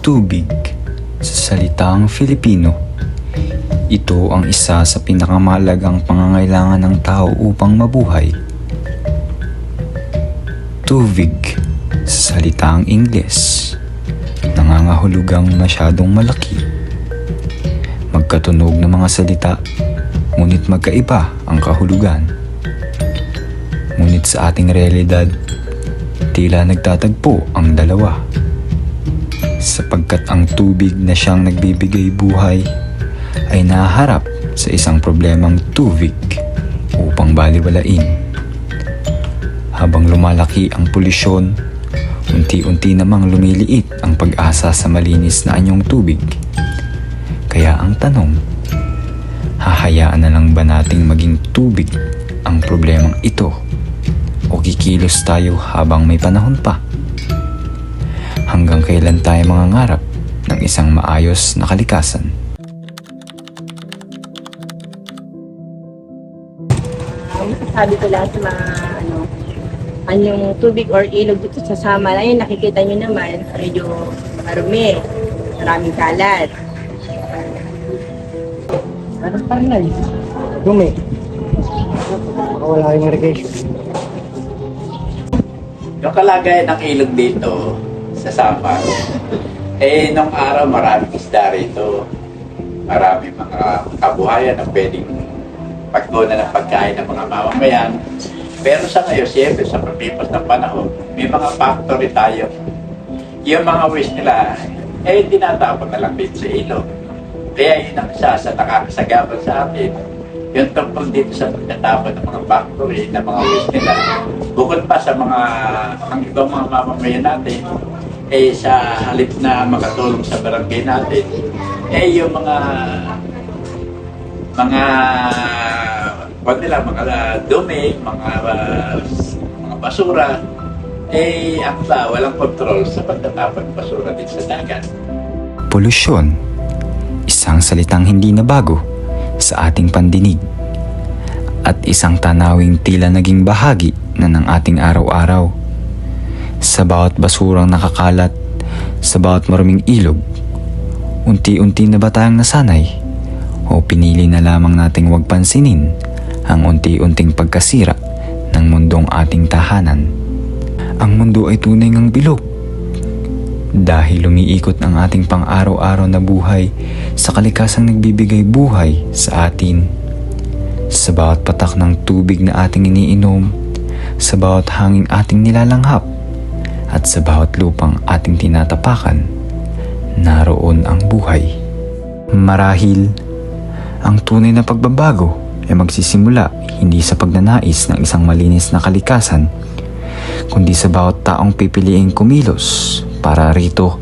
Tubig sa salitang Filipino. Ito ang isa sa pinakamahalagang pangangailangan ng tao upang mabuhay. Tubig sa salitang Ingles. Nangangahulugang masyadong malaki. Magkatunog na mga salita, ngunit magkaiba ang kahulugan. Ngunit sa ating realidad, tila nagtatagpo ang dalawa. Sapagkat ang tubig na siyang nagbibigay buhay ay nahaharap sa isang problemang tubig upang baliwalain. Habang lumalaki ang polusyon, unti-unti namang lumiliit ang pag-asa sa malinis na anyong tubig. Kaya ang tanong, hahayaan na lang ba nating maging tubig ang problemang ito o kikilos tayo habang may panahon pa? Hanggang kailan tayo mangangarap ng isang maayos na kalikasan? Sabi ko lang sa mga yung tubig or ilog dito sa Samal, ayun nakikita nyo naman, medyo marumi, maraming kalat. Ano pa rin ay? Dumi. Baka wala yung irrigation. Yung kalagayan ng ilog dito sa Samal, nung araw maraming isda rito. Maraming mga kabuhayan na pwedeng pagkunan ng pagkain ng mga mamamayan. Pero sa ngayon, siyempre sa paglipas ng panahon, may mga factory tayo. Yung mga waste nila, tinatapon na lang dito sa ilog. Kaya yun ang isa sa nakakasagabal sa atin. Yung tungkol dito sa pagtatapon ng mga factory, ng mga waste nila. Bukod pa sa mga, ang ibang mga mamamayan natin, sa halip na makatulong sa barangay natin, yung mga dumi, mga basura, ang walang control sa pagtatapon ng basura din sa dagat. Polusyon, isang salitang hindi na bago sa ating pandinig at isang tanawing tila naging bahagi na ng ating araw-araw. Sa bawat basurang nakakalat, sa bawat maruming ilog, unti-unti na ba tayong nasanay o pinili na lamang nating huwag pansinin ang unti-unting pagkasira ng mundong ating tahanan? Ang mundo ay tunay ngang bilog dahil lumiikot ang ating pang-araw-araw na buhay sa kalikasang nagbibigay buhay sa atin. Sa bawat patak ng tubig na ating iniinom, sa bawat hanging ating nilalanghap, at sa bawat lupang ating tinatapakan, naroon ang buhay. Marahil, ang tunay na pagbabago ay magsisimula hindi sa pagnanais ng isang malinis na kalikasan, kundi sa bawat taong pipiliing kumilos para rito